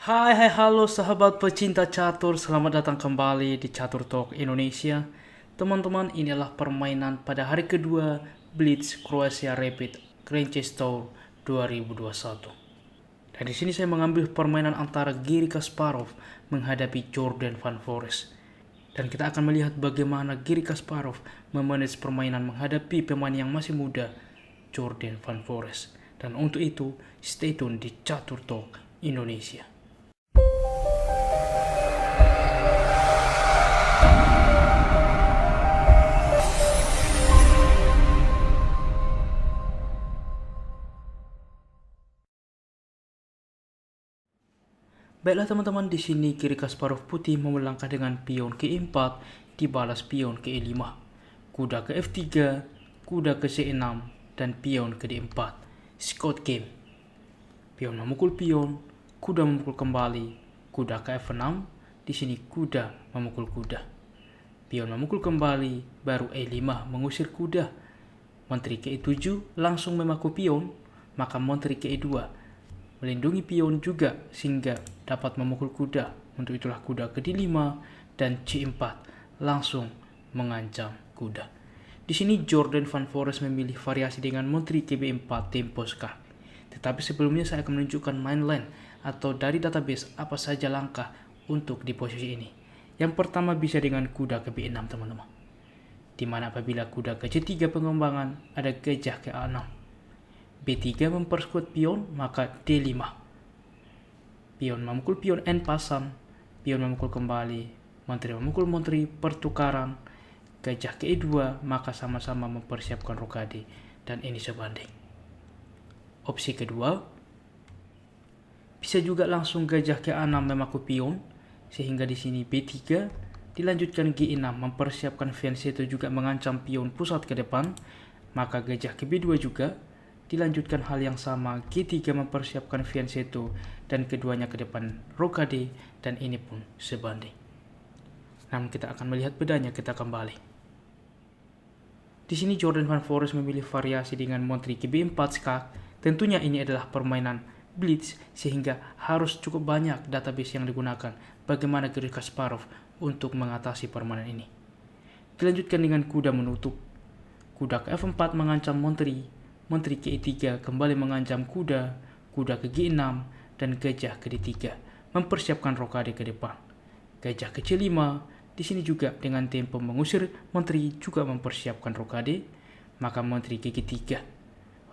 Halo sahabat pecinta catur, selamat datang kembali di Catur Talk Indonesia. Teman-teman, inilah permainan pada hari kedua Blitz Croatia Rapid Grand Chess Tour 2021. Dan di sini saya mengambil permainan antara Garry Kasparov menghadapi Jordan Van Foreest. Dan kita akan melihat bagaimana Garry Kasparov memanage permainan menghadapi pemain yang masih muda, Jordan Van Foreest. Dan untuk itu, stay tune di Catur Talk Indonesia. Baiklah teman-teman, di sini Garry Kasparov putih melangkah dengan pion ke 4 dibalas pion ke E5, kuda ke F3, kuda ke C6 dan pion ke D4. Scott game. Pion memukul pion, kuda memukul kembali, kuda ke F6. Di sini kuda memukul kuda. Pion memukul kembali, baru E5 mengusir kuda. Menteri ke E7 langsung memaku pion, maka menteri ke E2 melindungi pion juga sehingga dapat memukul kuda. Untuk itulah kuda ke D5 dan C4 langsung mengancam kuda. Di sini Jordan Van Foreest memilih variasi dengan menteri ke B4 tempo skak. Tetapi sebelumnya saya akan menunjukkan main line atau dari database apa saja langkah untuk di posisi ini. Yang pertama bisa dengan kuda ke B6 teman-teman. Dimana apabila kuda ke C3 pengembangan ada gajah ke A6. B3 memperkuat pion, maka D5. Pion memukul pion N pasang, pion memukul kembali, menteri memukul menteri, pertukaran, gajah ke E2, maka sama-sama mempersiapkan rokade, dan ini sebanding. Opsi kedua, bisa juga langsung gajah ke A6 memaku pion, sehingga di sini B3, dilanjutkan G6 mempersiapkan fianchetto juga mengancam pion pusat ke depan, maka gajah ke B2 juga, dilanjutkan hal yang sama, G3 mempersiapkan fianchetto dan keduanya ke depan rokade, dan ini pun sebanding. Namun kita akan melihat bedanya, kita kembali. Di sini Jordan Van Foreest memilih variasi dengan menteri ke B4 skak. Tentunya ini adalah permainan blitz sehingga harus cukup banyak database yang digunakan bagaimana Garry Kasparov untuk mengatasi permainan ini. Dilanjutkan dengan kuda menutup. Kuda ke F4 mengancam menteri ke E3 kembali mengancam kuda, kuda ke G6, dan gajah ke D3, mempersiapkan rokade ke depan. Gajah ke C5, di sini juga dengan tempo mengusir menteri juga mempersiapkan rokade, maka menteri ke G3,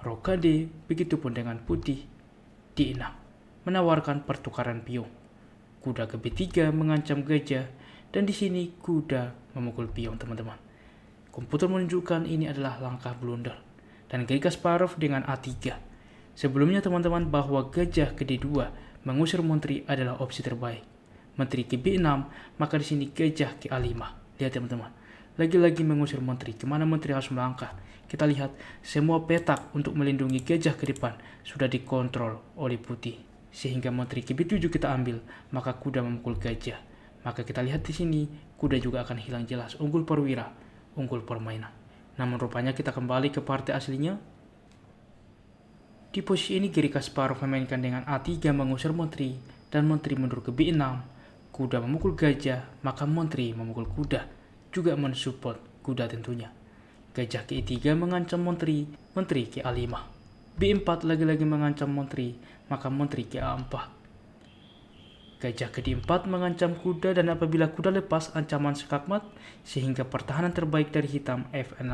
rokade, begitupun dengan putih, D6, menawarkan pertukaran pion. Kuda ke B3 mengancam gajah, dan di sini kuda memukul pion teman-teman. Komputer menunjukkan ini adalah langkah blunder. Dan Garry Kasparov dengan A3. Sebelumnya teman-teman bahwa gajah ke D2 mengusir menteri adalah opsi terbaik. Menteri ke B6, maka di sini gajah ke A5. Lihat teman-teman, lagi-lagi mengusir menteri. Kemana menteri harus melangkah? Kita lihat semua petak untuk melindungi gajah ke depan sudah dikontrol oleh putih. Sehingga menteri ke B7 kita ambil, maka kuda memukul gajah. Maka kita lihat di sini kuda juga akan hilang jelas. Unggul perwira, unggul permainan. Namun rupanya kita kembali ke partai aslinya. Di posisi ini Garry Kasparov memainkan dengan A3 mengusir menteri dan menteri mundur ke B6. Kuda memukul gajah, maka menteri memukul kuda, juga mensupport kuda tentunya. Gajah ke E3 mengancam menteri ke A5. B4 lagi-lagi mengancam menteri, maka menteri ke A4. Gajah ke D4 mengancam kuda, dan apabila kuda lepas ancaman skakmat sehingga pertahanan terbaik dari hitam F6.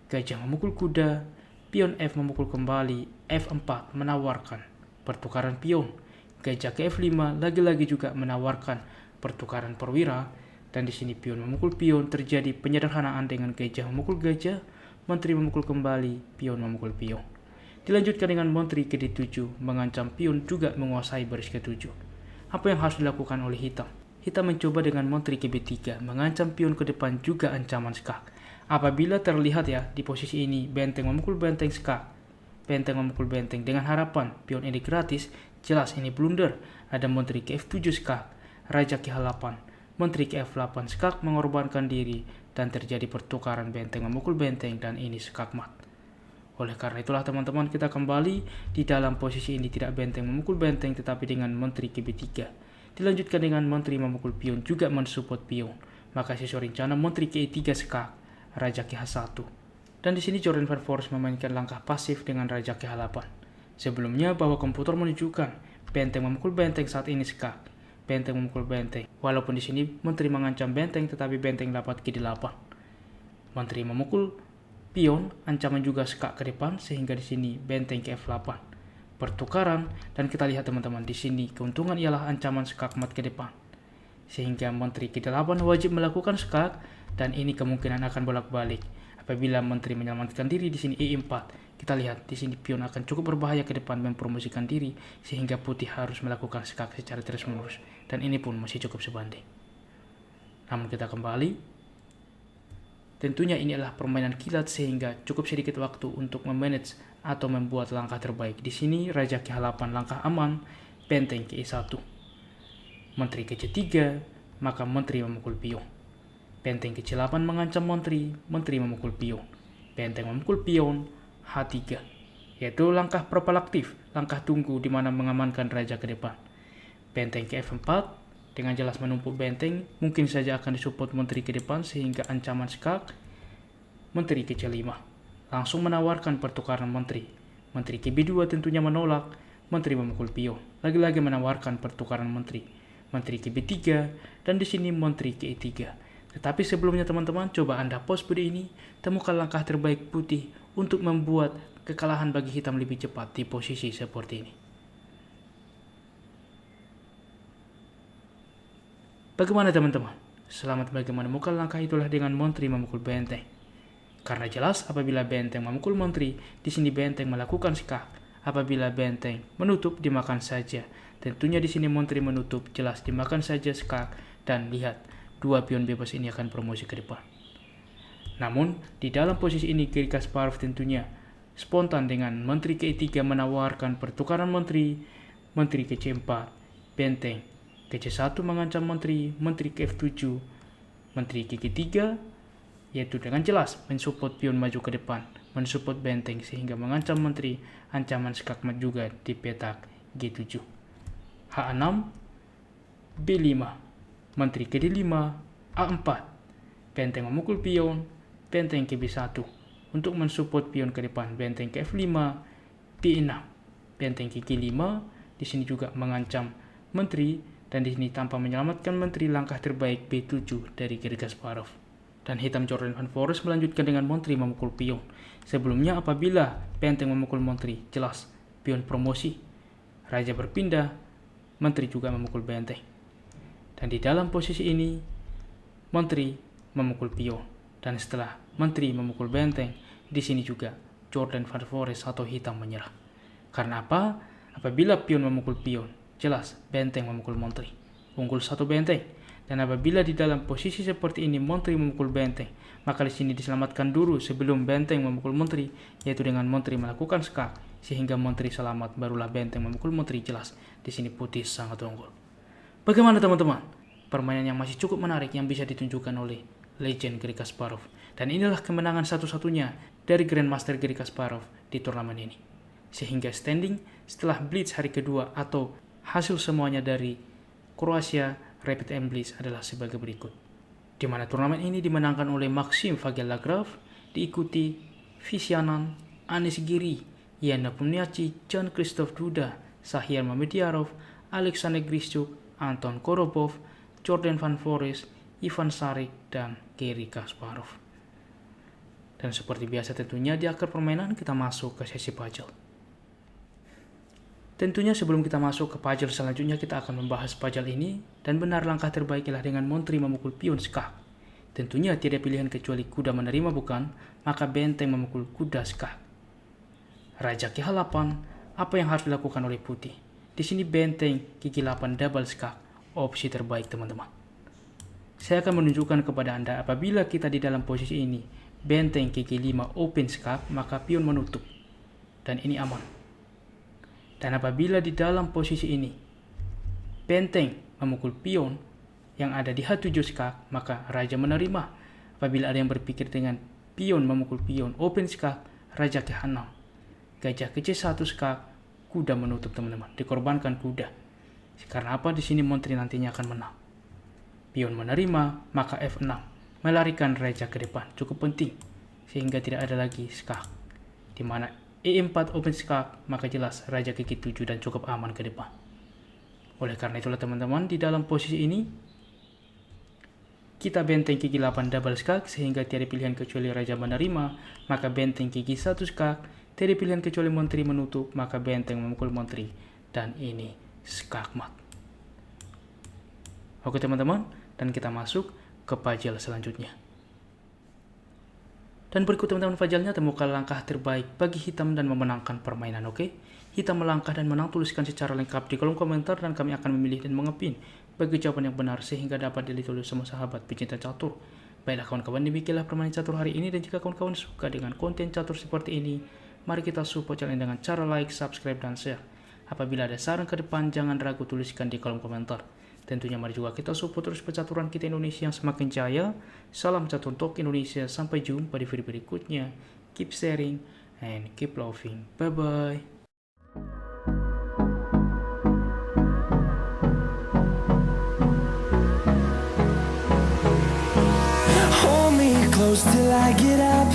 Gajah memukul kuda, pion F memukul kembali, F4 menawarkan pertukaran pion. Gajah ke F5 lagi-lagi juga menawarkan pertukaran perwira, dan di sini pion memukul pion, terjadi penyederhanaan dengan gajah memukul gajah, menteri memukul kembali, pion memukul pion. Dilanjutkan dengan menteri ke D7 mengancam pion juga menguasai baris ke-7. Apa yang harus dilakukan oleh hitam? Hitam mencoba dengan menteri ke B3, mengancam pion ke depan juga ancaman skak. Apabila terlihat ya di posisi ini benteng memukul benteng skak, benteng memukul benteng dengan harapan pion ini gratis, jelas ini blunder. Ada menteri ke F7 skak, raja ke H8, menteri ke F8 skak mengorbankan diri, dan terjadi pertukaran benteng memukul benteng, dan ini skakmat. Oleh karena itulah teman-teman, kita kembali di dalam posisi ini, tidak benteng memukul benteng tetapi dengan menteri ke B3. Dilanjutkan dengan menteri memukul pion, juga mensupport pion. Maka sesuai rencana menteri ke E3 skak, raja ke H1. Dan di sini Jordan Van Foreest memainkan langkah pasif dengan raja ke H8. Sebelumnya bahwa komputer menunjukkan benteng memukul benteng saat ini skak, benteng memukul benteng. Walaupun di sini menteri mengancam benteng tetapi benteng dapat ke 8. Menteri memukul pion, ancaman juga skak ke depan sehingga di sini benteng ke F8. Pertukaran, dan kita lihat teman-teman di sini keuntungan ialah ancaman skak mat ke depan. Sehingga menteri ke 8 wajib melakukan skak, dan ini kemungkinan akan bolak-balik. Apabila menteri menyelamatkan diri di sini E4, kita lihat di sini pion akan cukup berbahaya ke depan mempromosikan diri sehingga putih harus melakukan skak secara terus-menerus, dan ini pun masih cukup sebanding. Namun kita kembali. Tentunya ini adalah permainan kilat sehingga cukup sedikit waktu untuk memanage atau membuat langkah terbaik. Di sini raja ke 8 langkah aman, benteng ke E1. Menteri ke C3, maka menteri memukul pion. Benteng ke C8 mengancam menteri, menteri memukul pion. Benteng memukul pion, H3. Yaitu langkah propalaktif, langkah tunggu di mana mengamankan raja ke depan. Benteng ke F4, dengan jelas menumpuk benteng, mungkin saja akan disupport menteri ke depan sehingga ancaman skak. Menteri ke C5, langsung menawarkan pertukaran menteri. Menteri ke B2 tentunya menolak, menteri memukul pion. Lagi-lagi menawarkan pertukaran menteri. Menteri ke B3, dan di sini menteri ke E3. Tetapi sebelumnya teman-teman, coba Anda pause video ini, temukan langkah terbaik putih untuk membuat kekalahan bagi hitam lebih cepat di posisi seperti ini. Bagaimana teman-teman? Selamat bagi menemukan langkah itulah dengan menteri memukul benteng. Karena jelas apabila benteng memukul menteri, di sini benteng melakukan skak. Apabila benteng menutup, dimakan saja. Tentunya di sini menteri menutup, jelas dimakan saja skak, dan lihat dua pion bebas ini akan promosi ke depan. Namun di dalam posisi ini Garry Kasparov tentunya spontan dengan menteri ke E3 menawarkan pertukaran menteri, menteri ke C4, benteng ke C1 mengancam menteri, menteri ke F7, menteri ke G3, yaitu dengan jelas mensupport pion maju ke depan, mensupport benteng sehingga mengancam menteri, ancaman skakmat juga di petak G7. H6, B5, menteri ke D5, A4, benteng memukul pion, benteng ke B1 untuk mensupport pion ke depan, benteng ke F5, B6, benteng ke G5, di sini juga mengancam menteri, dan di sini tanpa menyelamatkan menteri, langkah terbaik B7 dari Garry Kasparov. Dan hitam Jordan Van Foreest melanjutkan dengan menteri memukul pion. Sebelumnya apabila benteng memukul menteri, jelas pion promosi. Raja berpindah, menteri juga memukul benteng. Dan di dalam posisi ini, menteri memukul pion. Dan setelah menteri memukul benteng, di sini juga Jordan Van Foreest atau hitam menyerah. Karena apa? Apabila pion memukul pion, jelas benteng memukul menteri, unggul satu benteng. Dan apabila di dalam posisi seperti ini menteri memukul benteng, maka di sini diselamatkan dulu sebelum benteng memukul menteri, yaitu dengan menteri melakukan skak sehingga menteri selamat, barulah benteng memukul menteri. Jelas di sini putih sangat unggul. Bagaimana teman-teman? Permainan yang masih cukup menarik yang bisa ditunjukkan oleh legend Garry Kasparov. Dan inilah kemenangan satu-satunya dari Grandmaster Garry Kasparov di turnamen ini. Sehingga standing setelah blitz hari kedua atau hasil semuanya dari Kroasia Rapid Blitz adalah sebagai berikut. Di mana turnamen ini dimenangkan oleh Maxim Vagiel-Lagrave, diikuti Visyanan, Anis Giri, Yana Pumniachi, Jan-Christoph Duda, Sahir Mamediarov, Alexander Grischuk, Anton Korobov, Jordan Van Foreest, Ivan Šarić, dan Garry Kasparov. Dan seperti biasa tentunya di akhir permainan kita masuk ke sesi puzzle. Tentunya sebelum kita masuk ke puzzle selanjutnya kita akan membahas puzzle ini, dan benar langkah terbaik ialah dengan menteri memukul pion skak. Tentunya tidak pilihan kecuali kuda menerima bukan, maka benteng memukul kuda skak. Raja ke H8, apa yang harus dilakukan oleh putih? Di sini benteng ke G8 double skak, opsi terbaik teman-teman. Saya akan menunjukkan kepada Anda apabila kita di dalam posisi ini, benteng ke G5 open skak, maka pion menutup. Dan ini aman. Dan apabila di dalam posisi ini, benteng memukul pion yang ada di H7 skak, maka raja menerima. Apabila ada yang berpikir dengan pion memukul pion open skak, raja ke H6. Gajah ke C1 skak, kuda menutup teman-teman, dikorbankan kuda. Karena apa? Di sini menteri nantinya akan menang. Pion menerima, maka F6, melarikan raja ke depan, cukup penting, sehingga tidak ada lagi skak. Di mana E4 open skak, maka jelas raja ke G7 dan cukup aman ke depan. Oleh karena itulah teman-teman, di dalam posisi ini, kita benteng gigi 8 double skak sehingga tiada pilihan kecuali raja menerima, maka benteng gigi 1 skak, tiada pilihan kecuali menteri menutup, maka benteng memukul menteri, dan ini skakmat. Oke teman-teman, dan kita masuk ke puzzle selanjutnya. Dan berikut teman-teman puzzle-nya, temukan langkah terbaik bagi hitam dan memenangkan permainan, oke? Hitam melangkah dan menang, tuliskan secara lengkap di kolom komentar dan kami akan memilih dan mengepin bagi jawaban yang benar sehingga dapat dilihat oleh semua sahabat pecinta catur. Baiklah kawan-kawan, demikianlah permainan catur hari ini, dan jika kawan-kawan suka dengan konten catur seperti ini, mari kita support channel dengan cara like, subscribe, dan share. Apabila ada saran ke depan, jangan ragu tuliskan di kolom komentar. Tentunya mari juga kita support terus percaturan kita Indonesia yang semakin jaya. Salam catur untuk Indonesia, sampai jumpa di video berikutnya. Keep sharing and keep loving. Bye-bye. Hold me close till I get up.